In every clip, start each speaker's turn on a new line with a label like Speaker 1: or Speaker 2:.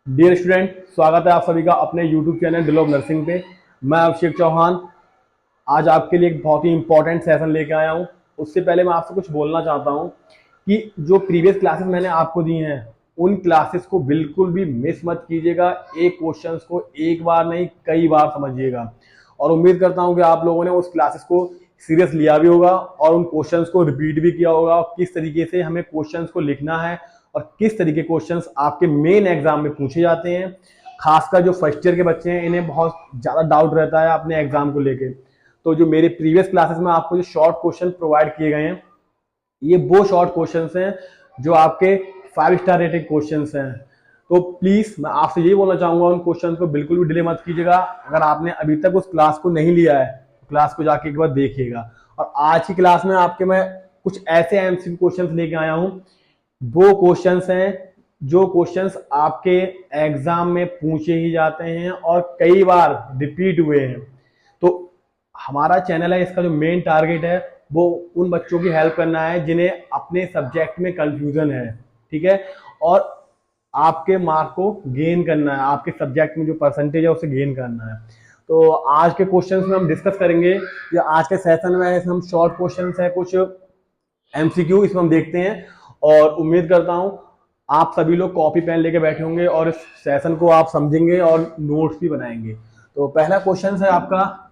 Speaker 1: Dear student, स्वागत है आप सभी का अपने यूट्यूब चैनल डिलो नर्सिंग पे। मैं अभिषेक चौहान आज आपके लिए एक बहुत ही इंपॉर्टेंट सेशन लेके आया हूँ। उससे पहले मैं आपसे कुछ बोलना चाहता हूँ कि जो प्रीवियस क्लासेस मैंने आपको दी हैं उन क्लासेस को बिल्कुल भी मिस मत कीजिएगा। एक क्वेश्चंस को एक बार नहीं कई बार समझिएगा और उम्मीद करता हूँ कि आप लोगों ने उस क्लासेस को सीरियस लिया भी होगा और उन क्वेश्चंस को रिपीट भी किया होगा और किस तरीके से हमें क्वेश्चंस को लिखना है और किस तरीके के क्वेश्चंस आपके मेन एग्जाम में पूछे जाते हैं। खासकर जो फर्स्ट ईयर के बच्चे हैं इन्हें बहुत ज़्यादा डाउट रहता है अपने एग्जाम को लेके। तो जो मेरे प्रीवियस क्लासेस में आपको जो शॉर्ट क्वेश्चन प्रोवाइड किए गए हैं ये वो शॉर्ट क्वेश्चंस हैं जो आपके 5 स्टार रेटेड क्वेश्चंस हैं। तो प्लीज मैं आपसे यही बोलना चाहूंगा उन क्वेश्चंस को बिल्कुल भी डिले मत कीजिएगा। अगर आपने अभी तक उस क्लास को नहीं लिया है तो क्लास को जाके एक बार देखिएगा। और आज की क्लास में आपके मैं कुछ ऐसे एमसीक्यू क्वेश्चंस लेके आया हूं, वो क्वेश्चंस हैं जो क्वेश्चंस आपके एग्जाम में पूछे ही जाते हैं और कई बार रिपीट हुए हैं। तो हमारा चैनल है, इसका जो मेन टारगेट है वो उन बच्चों की हेल्प करना है जिन्हें अपने सब्जेक्ट में कंफ्यूजन है, ठीक है, और आपके मार्क को गेन करना है, आपके सब्जेक्ट में जो परसेंटेज है उसे गेन करना है। तो आज के क्वेश्चंस में हम डिस्कस करेंगे या आज के सेशन में हम शॉर्ट क्वेश्चंस है कुछ एमसीक्यू इसमें हम देखते हैं और उम्मीद करता हूं आप सभी लोग कॉपी पेन लेके बैठे होंगे और इस सेशन को आप समझेंगे और नोट्स भी बनाएंगे। तो पहला क्वेश्चन है आपका,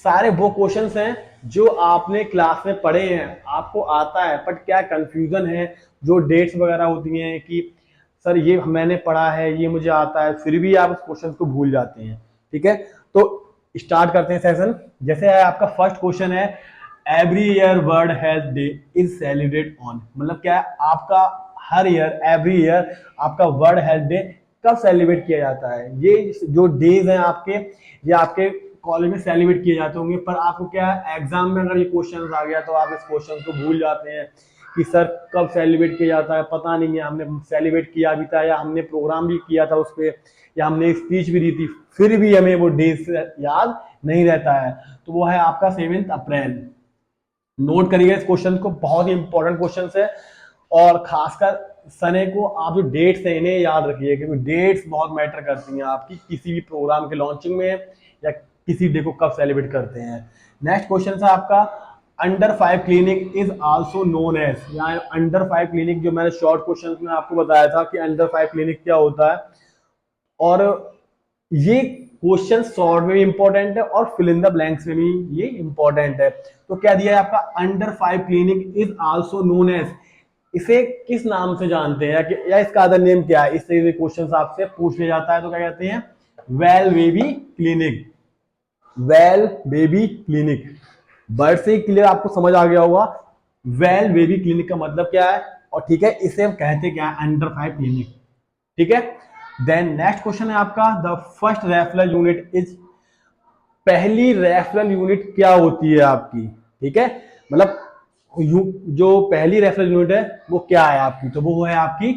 Speaker 1: सारे वो क्वेश्चंस हैं जो आपने क्लास में पढ़े हैं, आपको आता है, बट क्या कंफ्यूजन है जो डेट्स वगैरह होती हैं कि सर ये मैंने पढ़ा है ये मुझे आता है, फिर भी आप उस क्वेश्चन को भूल जाते हैं। ठीक है, तो स्टार्ट करते हैं सेशन। जैसे है आपका फर्स्ट क्वेश्चन है, every year world health day is celebrate on, मतलब क्या है आपका हर ईयर एवरी ईयर आपका वर्ल्ड हेल्थ डे कब सेलिब्रेट किया जाता है। ये जो डेज हैं आपके ये आपके कॉलेज में सेलिब्रेट किए जाते होंगे, पर आपको क्या एग्जाम में अगर ये क्वेश्चन आ गया तो आप इस क्वेश्चन को भूल जाते हैं कि सर कब सेलिब्रेट किया जाता है, पता नहीं है, हमने सेलिब्रेट किया भी था या हमने प्रोग्राम भी किया था उस पर या हमने स्पीच भी दी थी, फिर भी हमें वो डेज याद नहीं रहता है। तो वो है आपका 7 अप्रैल। नोट करिएगा इस क्वेश्चन को, बहुत ही इंपॉर्टेंट क्वेश्चन है और खासकर सने को आप जो डेट्स है इन्हें याद रखिए क्योंकि डेट्स बहुत मैटर करती हैं आपकी किसी भी प्रोग्राम के लॉन्चिंग में या किसी डे को कब सेलिब्रेट करते हैं। नेक्स्ट क्वेश्चन है आपका, under 5 clinic is also known as, यहाँ अंडर 5 क्लिनिक जो मैंने शॉर्ट क्वेश्चन में आपको बताया था कि अंडर 5 क्लिनिक क्या होता है, और ये क्वेश्चन शॉर्ट में भी इंपॉर्टेंट है और फिल इन द ब्लैंक्स में भी ये इंपॉर्टेंट है। तो क्या दिया है आपका, under 5 clinic is also known as, इसे किस नाम से जानते हैं या इसका अदर नेम क्या है, इस तरह के क्वेश्चन आपसे पूछ लिया जाता है तो क्या कहते हैं, well baby clinic. Well baby clinic, word से क्लियर आपको समझ आ गया होगा वेल बेबी क्लिनिक का मतलब क्या है, और ठीक है इसे हम कहते क्या है, अंडर 5 क्लिनिक। ठीक है, देन नेक्स्ट क्वेश्चन है आपका, the first referral unit is, पहली रेफरल यूनिट क्या होती है आपकी। ठीक है, मतलब जो पहली रेफरल यूनिट है वो क्या है आपकी, तो वो है आपकी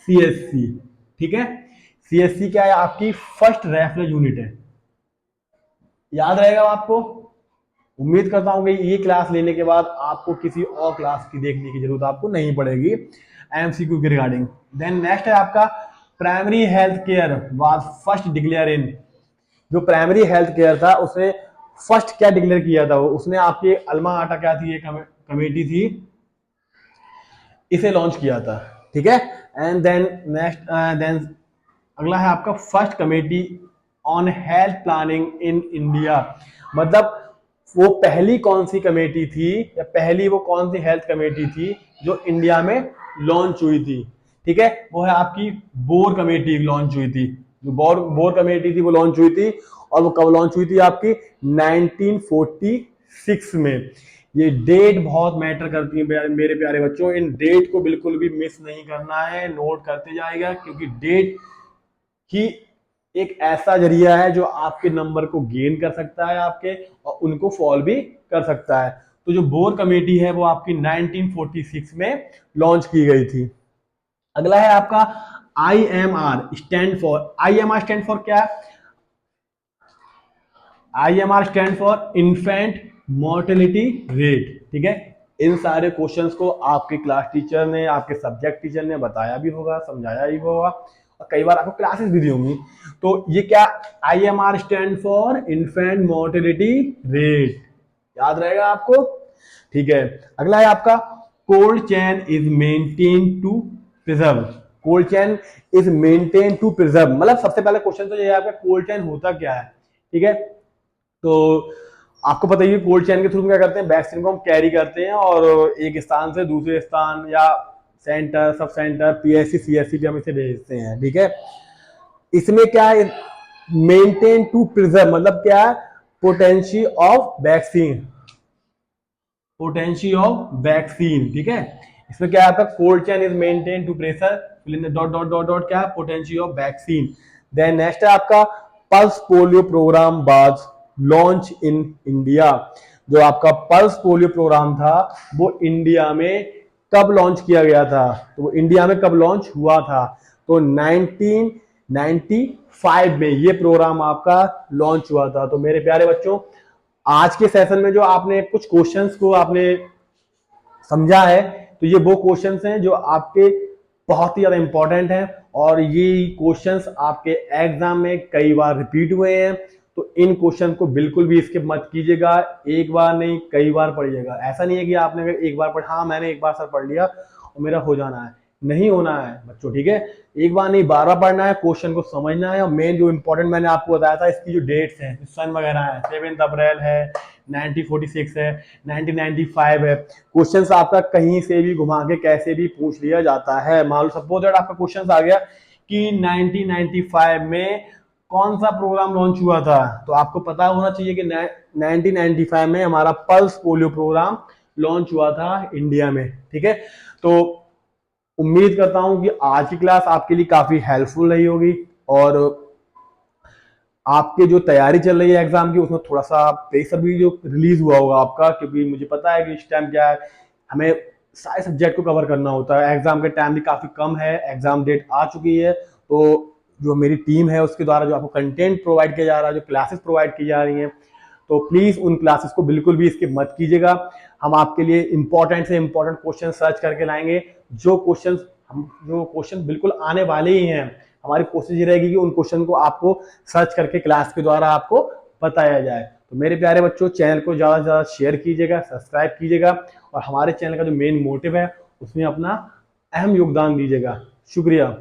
Speaker 1: सीएससी। ठीक है, सीएससी क्या है आपकी फर्स्ट रेफरल यूनिट है, याद रहेगा आपको। उम्मीद करता हूं कि ये क्लास लेने के बाद आपको किसी और क्लास की देखने की जरूरत आपको नहीं पड़ेगी एमसीक्यू के रिगार्डिंग। देन नेक्स्ट है आपका, primary health care was first declare in, जो प्राइमरी हेल्थ केयर था उसे फर्स्ट क्या डिक्लेयर किया था, वो उसने आपकी अल्मा आटा क्या थी, ये कमेटी थी, इसे लॉन्च किया था। ठीक है, एंड देन नेक्स्ट देन अगला है आपका, first committee on health planning in India, मतलब वो पहली कौन सी कमेटी थी या पहली वो कौन सी हेल्थ कमेटी थी जो इंडिया में लॉन्च हुई थी। ठीक है, वो है आपकी बोर कमेटी लॉन्च हुई थी, जो बोर कमेटी थी वो लॉन्च हुई थी, और वो कब लॉन्च हुई थी आपकी 1946 में। ये डेट बहुत मैटर करती है मेरे प्यारे बच्चों, इन डेट को बिल्कुल भी मिस नहीं करना है, नोट करते जाएगा क्योंकि डेट ही एक ऐसा जरिया है जो आपके नंबर को गेन कर सकता है आपके और उनको फॉल भी कर सकता है। तो जो बोर कमेटी है वो आपकी 1946 में लॉन्च की गई थी। अगला है आपका IMR stand for, IMR stand for क्या, IMR stand for infant mortality rate. ठीक है, इन सारे क्वेश्चंस को आपके क्लास टीचर ने आपके सब्जेक्ट टीचर ने बताया भी होगा, समझाया भी होगा, और कई बार आपको क्लासेस भी दी होंगी। तो ये क्या, IMR stand for infant mortality rate, याद रहेगा आपको। ठीक है, अगला है आपका cold chain is maintain to preserve. Cold chain is maintain to preserve मतलब सबसे पहले क्वेश्चन तो ये है आपका कोल्ड चैन होता क्या है। ठीक है, तो आपको पता ही है कोल्ड चैन के थ्रू क्या करते हैं, वैक्सीन को हम कैरी करते हैं और एक स्थान से दूसरे स्थान या centre, sub centre, PSC CSC पे हम इसे भेजते हैं। ठीक है, इसमें क्या है, मेंटेन टू प्रिजर्व मतलब क्या है, potential of vaccine, potential of vaccine. ठीक है, इसमें क्या आता है, cold chain is maintain to pressure dot dot dot dot क्या, potential of vaccine. Then next है आपका pulse polio programme was launch in India. जो आपका पल्स पोलियो प्रोग्राम था वो इंडिया में कब लॉन्च किया गया था, तो वो इंडिया में कब लॉन्च हुआ था, तो 1995 में ये प्रोग्राम आपका लॉन्च हुआ था। तो मेरे प्यारे बच्चों, आज के सेशन में जो आपने कुछ क्वेश्चंस को आपने समझा है, तो ये वो क्वेश्चंस हैं जो आपके बहुत ही ज्यादा इंपॉर्टेंट हैं और ये क्वेश्चंस आपके एग्जाम में कई बार रिपीट हुए हैं। तो इन क्वेश्चन को बिल्कुल भी स्किप मत कीजिएगा, एक बार नहीं कई बार पढ़िएगा। ऐसा नहीं है कि आपने अगर एक बार पढ़, हाँ मैंने एक बार सर पढ़ लिया और मेरा हो जाना है, नहीं होना है बच्चों। ठीक है, एक बार नहीं बार बार पढ़ना है, क्वेश्चन को समझना है। और मेन जो इंपॉर्टेंट मैंने आपको बताया था, इसकी जो डेट्स हैं, सन वगैरह है, 7 अप्रैल है, 1946 है, 1995 है। क्वेश्चंस आपका कहीं से भी घुमा के कैसे भी पूछ लिया जाता है। मान लो सपोज दैट आपका क्वेश्चन आ गया कि 1995 में कौन सा प्रोग्राम लॉन्च हुआ था, तो आपको पता होना चाहिए कि 1995 में हमारा पल्स पोलियो प्रोग्राम लॉन्च हुआ था इंडिया में। ठीक है, तो उम्मीद करता हूं कि आज की क्लास आपके लिए काफी हेल्पफुल रही होगी और आपके जो तैयारी चल रही है एग्जाम की उसमें थोड़ा सा प्रेशर भी जो रिलीज हुआ होगा आपका, क्योंकि मुझे पता है कि इस टाइम क्या है, हमें सारे सब्जेक्ट को कवर करना होता है। एग्जाम का टाइम भी काफी कम है, एग्जाम डेट आ चुकी है। तो जो मेरी टीम है उसके द्वारा जो आपको कंटेंट प्रोवाइड किया जा रहा है, जो क्लासेस प्रोवाइड की जा रही हैं, तो प्लीज उन क्लासेस को बिल्कुल भी स्किप मत कीजिएगा। हम आपके लिए इंपॉर्टेंट से इंपॉर्टेंट क्वेश्चन सर्च करके लाएंगे। जो क्वेश्चन बिल्कुल आने वाले ही हैं, हमारी कोशिश ये रहेगी कि उन क्वेश्चन को आपको सर्च करके क्लास के द्वारा आपको बताया जाए। तो मेरे प्यारे बच्चों, चैनल को ज्यादा से ज्यादा शेयर कीजिएगा, सब्सक्राइब कीजिएगा और हमारे चैनल का जो मेन मोटिव है उसमें अपना अहम योगदान दीजिएगा। शुक्रिया।